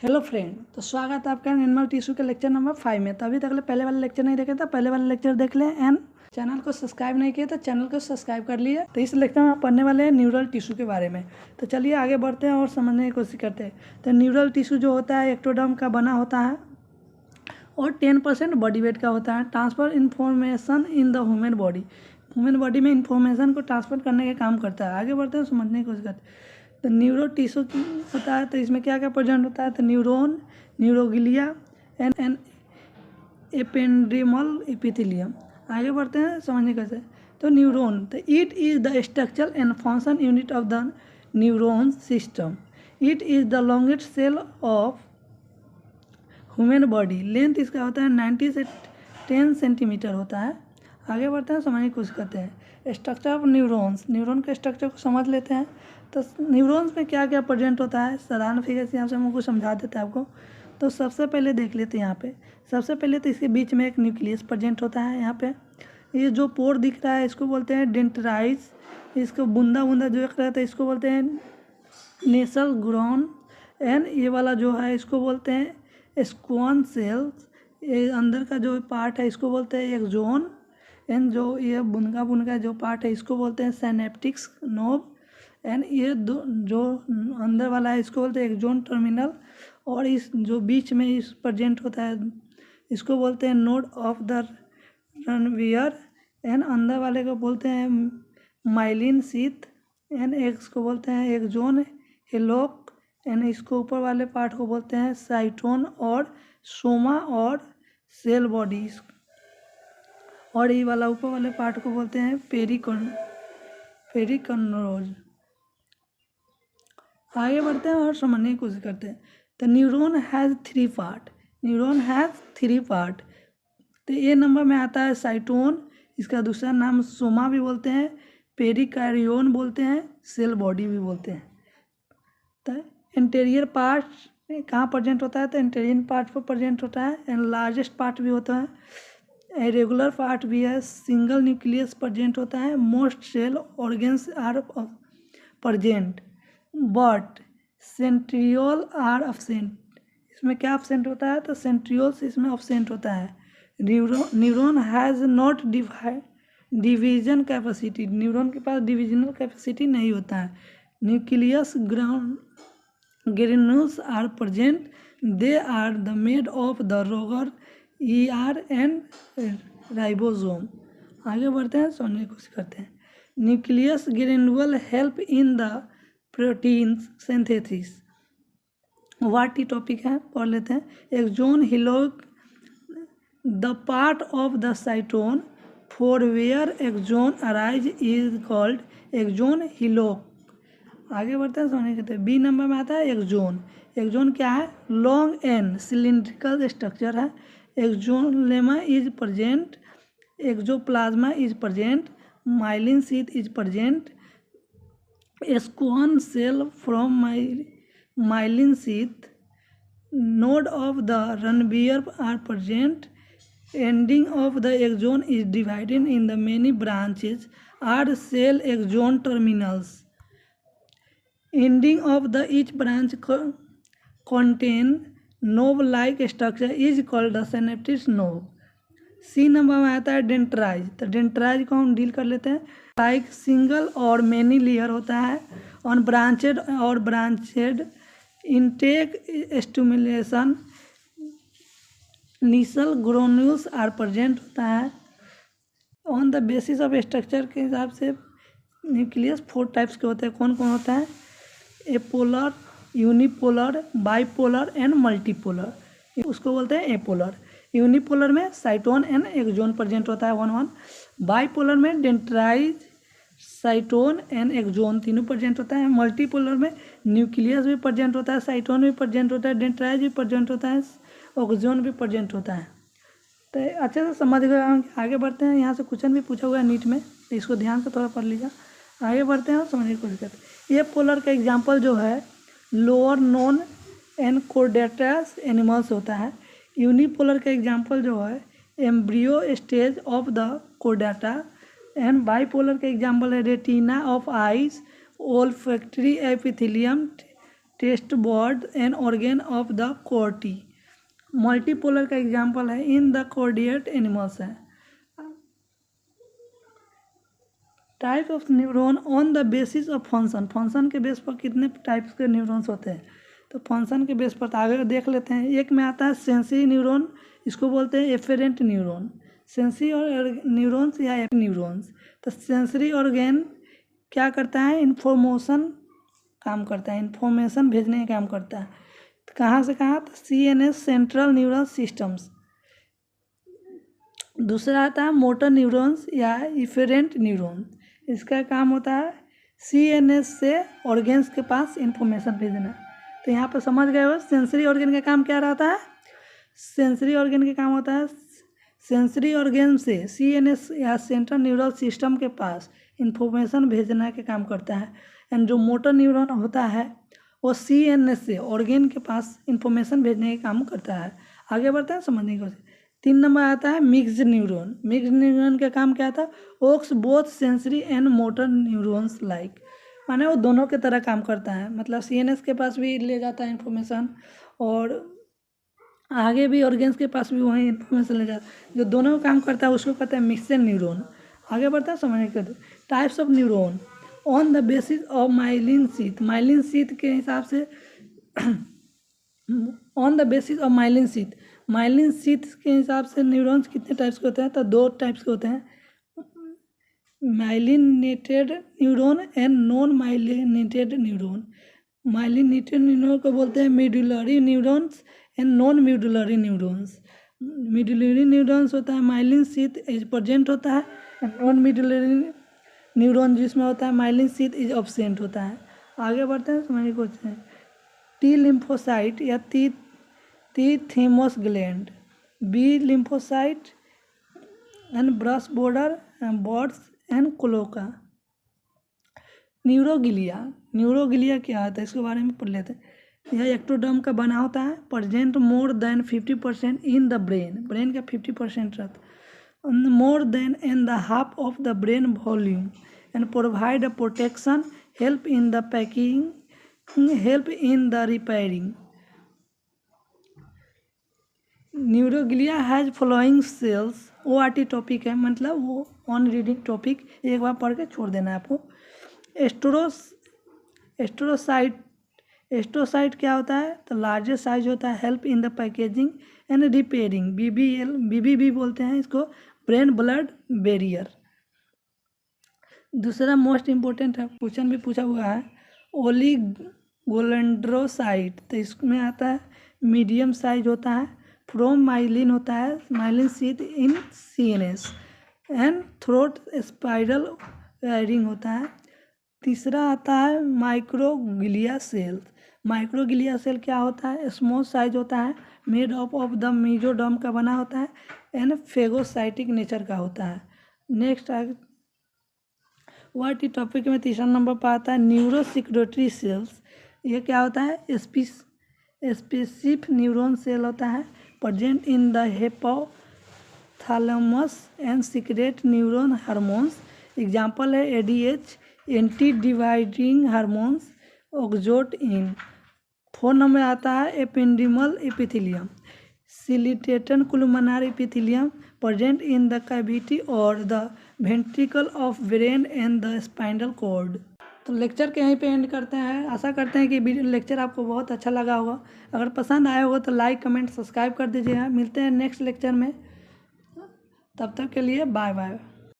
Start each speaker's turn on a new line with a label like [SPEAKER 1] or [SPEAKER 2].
[SPEAKER 1] Hello friend, तो स्वागत है आपका एनिमल टिश्यू के लेक्चर नंबर 5 में। तो अभी तक पहले वाला लेक्चर नहीं देखे तो पहले वाला लेक्चर देख लें एंड चैनल को सब्सक्राइब नहीं किए तो चैनल को सब्सक्राइब कर लिए। तो इस लेक्चर में आप पढ़ने वाले हैं न्यूरल टिश्यू के बारे में। तो चलिए आगे बढ़ते हैं और समझने की कोशिश करते हैं। तो न्यूरल टिश्यू जो होता है एक्टोडर्म का बना होता है और 10% बॉडी वेट का होता है। Transfer information in the human body में इन्फॉर्मेशन को ट्रांसफर करने का काम करता है। आगे बढ़ते हैं समझने की कोशिश करते हैं। तो न्यूरो टिश्यू होता है, तो इसमें क्या क्या प्रेजेंट होता है। तो neuron, neuroglia and ependymal epithelium. आगे बढ़ते हैं समझने कैसे। तो न्यूरॉन, तो it is the structure and function unit of the neuron system. It is the longest cell of human body. Length इसका होता है 90 से 10 सेंटीमीटर होता है। आगे बढ़ते हैं समझने की कोशिश करते हैं। स्ट्रक्चर ऑफ न्यूरॉन्स, न्यूरॉन के स्ट्रक्चर को समझ लेते हैं। तो न्यूरॉन्स में क्या क्या प्रेजेंट होता है, साधारण फिगर से यहाँ से हम लोग को समझा देते हैं आपको। तो सबसे पहले देख लेते हैं यहाँ पे। सबसे पहले तो इसके बीच में एक न्यूक्लियस प्रेजेंट होता है। यहाँ पे ये जो पोर दिख रहा है इसको बोलते हैं डेंड्राइट्स। इसको बूंदा बूंदा जो एक रहता है इसको बोलते हैं नेसल ग्रोन। एंड ये वाला जो है इसको बोलते हैं स्क्वान सेल्स। ये अंदर का जो पार्ट है इसको बोलते हैं एक्सोन। एंड जो ये बुनका जो पार्ट है इसको बोलते हैं सिनेप्टिक्स नोब। एंड ये जो अंदर वाला है इसको बोलते हैं एक्सोन टर्मिनल। और इस जो बीच में इस प्रेजेंट होता है इसको बोलते हैं नोड ऑफ द रनवियर। एंड अंदर वाले को बोलते हैं माइलिन शीथ। एंड इसको बोलते हैं एक्सोन हेलोक। एंड इसको ऊपर वाले पार्ट को बोलते हैं साइटोन और सोमा और सेल बॉडी। और ये वाला ऊपर वाले पार्ट को बोलते हैं पेरिकॉर्नोज। आगे बढ़ते हैं और समझने की कोशिश करते हैं। तो neuron has 3 part. Neuron has 3 part. तो ये नंबर में आता है साइटोन, इसका दूसरा नाम सोमा भी बोलते हैं, पेरिकार्योन बोलते हैं, सेल बॉडी भी बोलते हैं। तो इंटीरियर पार्ट कहाँ प्रेजेंट होता है, तो इंटीरियर पार्ट पर प्रेजेंट होता है। एंड लार्जेस्ट पार्ट भी होता है, इरेगुलर पार्ट भी है, सिंगल न्यूक्लियस प्रेजेंट होता है। Most cell organs are present but centriole are absent. इसमें क्या अब्सेंट होता है, तो सेंट्रियोल्स इसमें अब्सेंट होता है। Neuron has not division capacity. Neuron के पास डिविजनल कैपेसिटी नहीं होता है। Nucleus granules are present. They are the made of the रोगर ER एंड राइबोसोम। आगे बढ़ते हैं समझने की कोशिश करते हैं। Nucleus granule help in the protein synthesis. What topic है पढ़ लेते हैं। Axon hillock the part of the cyton for where axon arise is called axon hillock. आगे बढ़ते हैं समझने के। बी नंबर में आता है एक्सोन। एक्सोन क्या है, लॉन्ग एंड सिलिंड्रिकल स्ट्रक्चर है। Axolemma is present, axoplasm is present, myelin sheath is present, Schwann cell from myelin sheath, node of the Ranvier are present. Ending of the axon is divided in the many branches are cell axon terminals. Ending of the each branch contain knob-like structure is called the synaptic knob. C number में आता है डेंट्राइज। तो डेंट्राइज को हम deal कर लेते हैं। Like single और मेनी लेयर होता है on branched intake stimulation. Nissl granules are present होता है। On the basis of structure के हिसाब से न्यूक्लियस 4 टाइप्स के होते हैं। कौन कौन होता है, एपोलर, यूनिपोलर, बाइपोलर एंड मल्टीपोलर। उसको बोलते हैं एपोलर। यूनिपोलर में साइटोन एंड एक्सोन प्रेजेंट होता है 1-1। बाइपोलर में डेंट्राइज, साइटोन एंड एक्सोन तीनों प्रेजेंट होता है। मल्टीपोलर में न्यूक्लियस भी प्रेजेंट होता है, साइटोन भी प्रेजेंट होता है, डेंट्राइज भी प्रेजेंट होता है, एक्सोन भी प्रेजेंट होता है। तो अच्छे से समझ गए। आगे बढ़ते हैं। यहाँ से क्वेश्चन भी पूछा हुआ है नीट में, तो इसको ध्यान से थोड़ा पढ़ लीजिए। आगे बढ़ते हैं और समझने की कोशिश करते हैं। ये पोलर का एग्जांपल जो है lower non and chordates animals होता है। यूनिपोलर का एग्जांपल जो है embryo stage of the chordata. And bipolar का एग्जांपल है retina of eyes, olfactory epithelium, taste bud and organ of the Corti. Multipolar का एग्जाम्पल है इन द कोर्डिएट एनिमल्स है। Type of neuron on the basis of function, function के base पर कितने types के neurons होते हैं, तो फंक्शन के बेस पर आगे देख लेते हैं। एक में आता है सेंसरी न्यूरॉन, इसको बोलते हैं एफेरेंट न्यूरॉन। सेंसरी और न्यूरॉन्स या न्यूरॉन्स, तो सेंसरी ऑर्गेन क्या करता है, इन्फॉर्मेशन काम करता है, इन्फॉर्मेशन भेजने का काम करता है। तो कहाँ से कहाँ, तो CNS सेंट्रल न्यूरल सिस्टम्स। दूसरा आता है मोटर न्यूरॉन्स या इफेरेंट न्यूरॉन, इसका काम होता है CNS से ऑर्गेन्स के पास इन्फॉर्मेशन भेजना। तो यहाँ पर समझ गए हो सेंसरी ऑर्गेन का काम क्या रहता है। सेंसरी ऑर्गेन का काम होता है सेंसरी ऑर्गेन से CNS या सेंट्रल न्यूरल सिस्टम के पास इन्फॉर्मेशन भेजना के काम करता है। एंड जो मोटर न्यूरॉन होता है वो CNS से ऑर्गेन के पास इन्फॉर्मेशन भेजने का काम करता है। आगे बढ़ते हैं समझने की कोशिश। 3 नंबर आता है मिक्स्ड न्यूरॉन। मिक्स्ड न्यूरॉन का काम क्या था, works both sensory and motor neurons like, माने वो दोनों के तरह काम करता है, मतलब CNS के पास भी ले जाता है इन्फॉर्मेशन और आगे भी ऑर्गेन्स के पास भी वही इन्फॉर्मेशन ले जाता है, जो दोनों काम करता है उसको कहते हैं मिक्स्ड न्यूरॉन। आगे बढ़ता है समझने के types of neuron on the basis of myelin sheath. Myelin sheath के हिसाब से on the basis of myelin sheath, myelin sheath के हिसाब से न्यूरॉन्स कितने टाइप्स के होते हैं, तो 2 टाइप्स के होते हैं, myelinated neuron and non myelinated neuron. Myelinated neuron को बोलते हैं medullary neurons and non medullary neurons. Medullary neurons होता है माइलिन शीथ इज प्रेजेंट होता है, नॉन मेडुलरी न्यूरॉन जिसमें होता है माइलिन शीथ इज एब्सेंट होता है। आगे बढ़ते हैं समझने की कोशिश। T lymphocyte या T thymus gland, B lymphocyte and brush border and buds and cloaca। न्यूरोगिलिया, न्यूरोगिलिया क्या होता है इसके बारे में पढ़ लेते हैं। यह एक्टोडर्म का बना होता है, present more than 50% in the brain, brain का 50% रहता है, more then in the half of the brain volume and provide a protection, help in the packing, help in the repairing. Neuroglia has following sales, ORT topic है, मतलब वो on reading topic एक बार पढ़ के छोड़ देना है आपको। एस्ट्रोसाइट, एस्ट्रोसाइट क्या होता है, तो लार्जेस्ट साइज होता है, help in the packaging and repairing. BBB बोलते हैं इसको, ब्रेन ब्लड बैरियर। दूसरा मोस्ट इम्पोर्टेंट है, क्वेश्चन भी पूछा हुआ है, ओलिगोडेंड्रोसाइट, तो इसमें आता है मीडियम साइज होता है, फ्रॉम माइलिन होता है, myelin sheath in CNS and throat spiral wiring होता है। तीसरा आता है माइक्रोग्लिया सेल। माइक्रोग्लिया सेल क्या होता है, स्मॉल साइज होता है, made up of the mesoderm का बना होता है एंड फेगोसाइटिक नेचर का होता है। नेक्स्ट ORT टॉपिक में 3 नंबर पर आता है न्यूरोसिक्रेटरी सेल्स। ये क्या होता है, स्पेसिफिक न्यूरॉन सेल होता है, present in the hypothalamus and secrete neuron hormones. Example है ADH, anti dividing hormones, oxytocin. 4 number आता है ependymal epithelium, ciliated columnar epithelium, present in the cavity और the ventricle of brain and the spinal cord. तो lecture के यहीं पे and करते हैं। आशा करते हैं कि वीडियो लेक्चर आपको बहुत अच्छा लगा होगा। अगर पसंद आया होगा तो लाइक कमेंट सब्सक्राइब कर दीजिएगा। मिलते हैं नेक्स्ट लेक्चर में, तब तक के लिए बाय बाय।